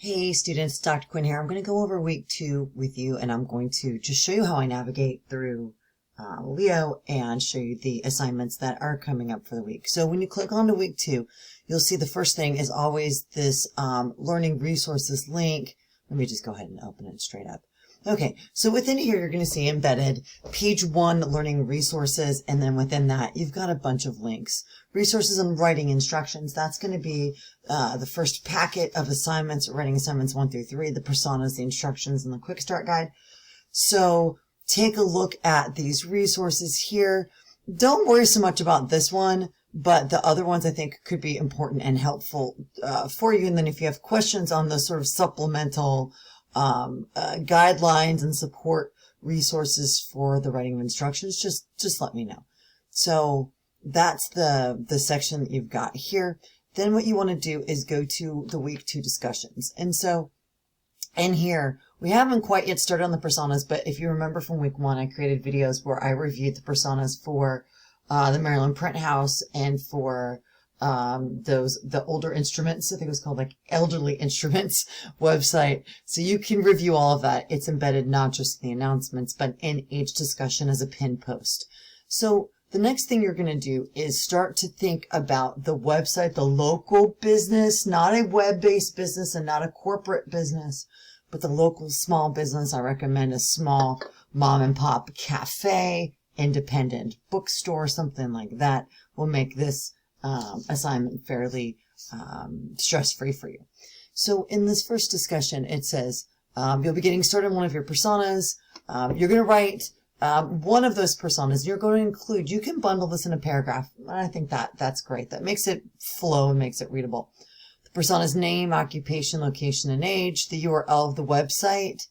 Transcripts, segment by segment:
Hey students, Dr. Quinn here. I'm going to go over week 2 with you, and I'm going to just show you how I navigate through Leo and show you the assignments that are coming up for the week. So when you click on to week 2, you'll see the first thing is always this learning resources link. Let me just go ahead and open it straight up. Okay, so within here you're going to see embedded page 1 learning resources, and then within that you've got a bunch of links. Resources and writing instructions, that's going to be the first packet of assignments, writing assignments 1 through 3, the personas, the instructions, and the quick start guide. So take a look at these resources here. Don't worry so much about this one, but the other ones I think could be important and helpful for you. And then if you have questions on the sort of supplemental guidelines and support resources for the writing of instructions, just let me know. So that's the section that you've got here. Then what you want to do is go to the week 2 discussions. And so in here, we haven't quite yet started on the personas, but if you remember from week 1, I created videos where I reviewed the personas for the Maryland Print House and for the older instruments. I think it was called like Elderly Instruments website. So you can review all of that. It's embedded not just in the announcements, but in each discussion as a pinned post. So the next thing you're going to do is start to think about the website, the local business, not a web-based business and not a corporate business, but the local small business. I recommend a small mom and pop cafe, independent bookstore, something like that will make this assignment fairly stress-free for you. So in this first discussion, it says you'll be getting started on one of your personas. You're going to write one of those personas. You're going to include, you can bundle this in a paragraph. I think that's great. That makes it flow and makes it readable. The persona's name, occupation, location, and age, the URL of the website,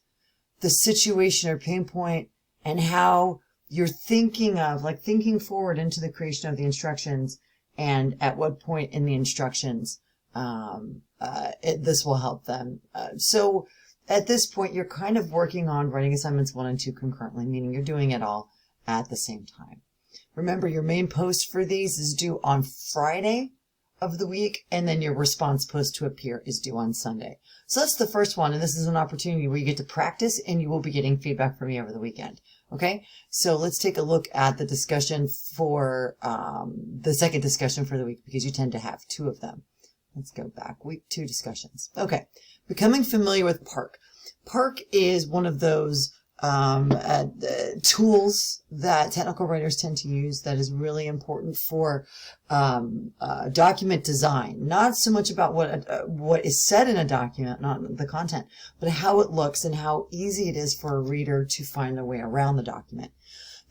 the situation or pain point, and how you're thinking of, like thinking forward into the creation of the instructions, and at what point in the instructions this will help them. So at this point, you're kind of working on writing assignments 1 and 2 concurrently, meaning you're doing it all at the same time. Remember, your main post for these is due on Friday of the week, and then your response post to appear is due on Sunday. So that's the first one, and this is an opportunity where you get to practice, and you will be getting feedback from me over the weekend. Okay, so let's take a look at the discussion for the second discussion for the week, because you tend to have 2 of them. Let's go back. Week 2 discussions. Okay, becoming familiar with PARC. PARC is one of those tools that technical writers tend to use that is really important for document design. Not so much about what is said in a document, not the content, but how it looks and how easy it is for a reader to find their way around the document.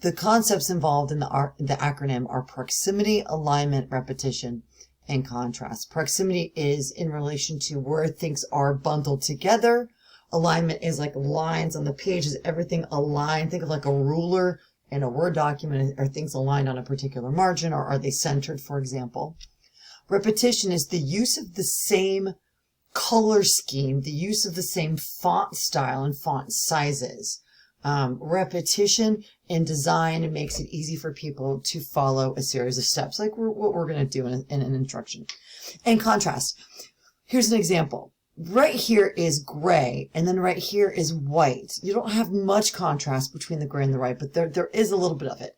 The concepts involved in the acronym are proximity, alignment, repetition, and contrast. Proximity is in relation to where things are bundled together. Alignment is like lines on the page. Is everything aligned? Think of like a ruler in a Word document. Are things aligned on a particular margin, or are they centered, for example? Repetition is the use of the same color scheme, the use of the same font style and font sizes. Repetition in design makes it easy for people to follow a series of steps, like what we're going to do in an instruction. And contrast. Here's an example. Right here is gray, and then right here is white. You don't have much contrast between the gray and the white, but there is a little bit of it.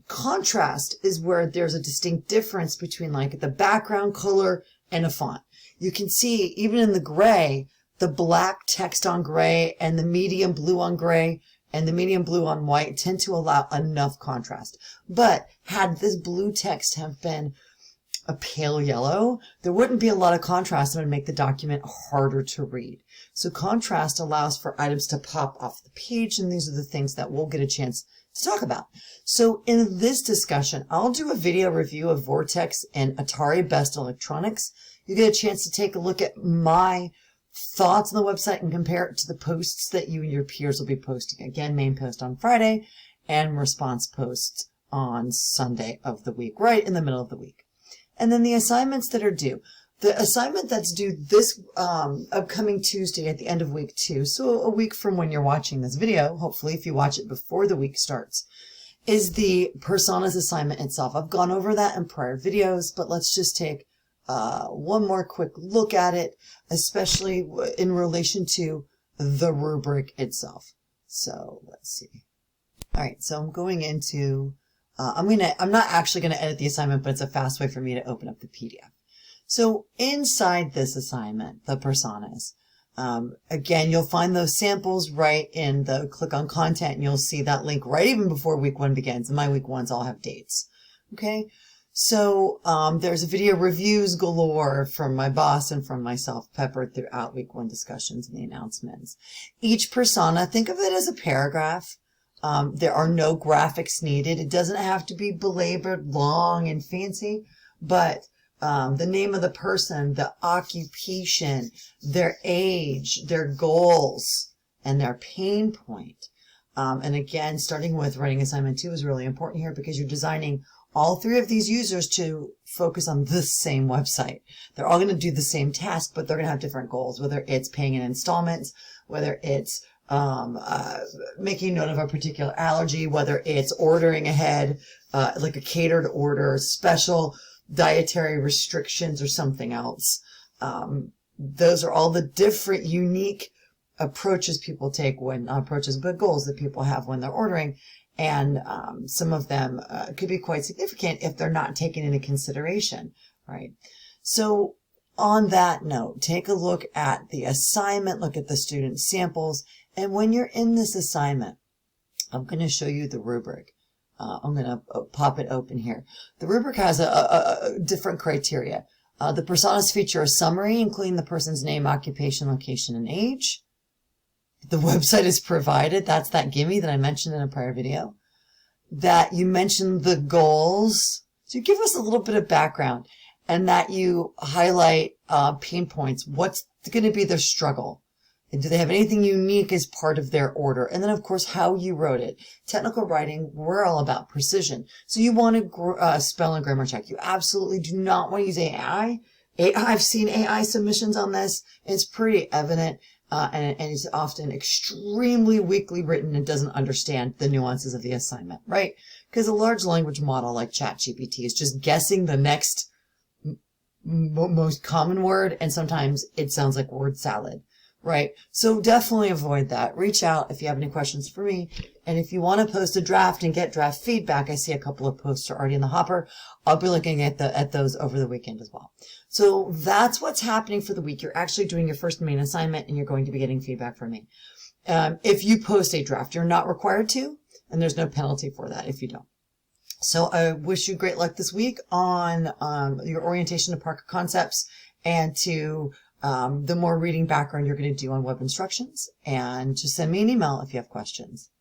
Contrast is where there's a distinct difference between like the background color and a font. You can see even in the gray, the black text on gray and the medium blue on gray and the medium blue on white tend to allow enough contrast. But had this blue text have been a pale yellow, there wouldn't be a lot of contrast and it would make the document harder to read. So contrast allows for items to pop off the page, and these are the things that we'll get a chance to talk about. So in this discussion, I'll do a video review of Vortex and Atari Best Electronics. You get a chance to take a look at my thoughts on the website and compare it to the posts that you and your peers will be posting. Again, main post on Friday and response posts on Sunday of the week, right in the middle of the week. And then the assignments that are due. The assignment that's due this upcoming Tuesday at the end of week 2, so a week from when you're watching this video, hopefully if you watch it before the week starts, is the personas assignment itself. I've gone over that in prior videos, but let's just take one more quick look at it, especially in relation to the rubric itself. So let's see. All right, so I'm going into, I'm not actually going to edit the assignment, but it's a fast way for me to open up the PDF. So inside this assignment, the personas, again, you'll find those samples right in the click on content, and you'll see that link right even before week 1 begins. And my week 1s all have dates. Okay. So, there's video reviews galore from my boss and from myself peppered throughout week 1 discussions and the announcements. Each persona, think of it as a paragraph. There are no graphics needed. It doesn't have to be belabored, long, and fancy, but the name of the person, the occupation, their age, their goals, and their pain point. And again, starting with writing assignment 2 is really important here because you're designing all 3 of these users to focus on the same website. They're all going to do the same task, but they're going to have different goals, whether it's paying in installments, whether it's making note of a particular allergy, whether it's ordering ahead, like a catered order, special dietary restrictions, or something else. Those are all the different unique approaches people take when, not approaches, but goals that people have when they're ordering. And some of them could be quite significant if they're not taken into consideration, right? So on that note, take a look at the assignment, look at the student samples, and when you're in this assignment, I'm going to show you the rubric. I'm going to pop it open here. The rubric has a different criteria. The personas feature a summary, including the person's name, occupation, location, and age. The website is provided. That's that gimme that I mentioned in a prior video. That you mentioned the goals. So you give us a little bit of background, and that you highlight pain points. What's going to be their struggle? And do they have anything unique as part of their order? And then, of course, how you wrote it. Technical writing, we're all about precision. So you want to spell and grammar check. You absolutely do not want to use AI. I've seen AI submissions on this. It's pretty evident. And it's often extremely weakly written and doesn't understand the nuances of the assignment, right? Because a large language model like ChatGPT is just guessing the next most common word, and sometimes it sounds like word salad, right? So definitely avoid that. Reach out if you have any questions for me. And if you want to post a draft and get draft feedback, I see a couple of posts are already in the hopper. I'll be looking at those over the weekend as well. So that's what's happening for the week. You're actually doing your first main assignment, and you're going to be getting feedback from me. If you post a draft, you're not required to, and there's no penalty for that if you don't. So I wish you great luck this week on your orientation to Parker concepts and to the more reading background you're going to do on web instructions. And just send me an email if you have questions.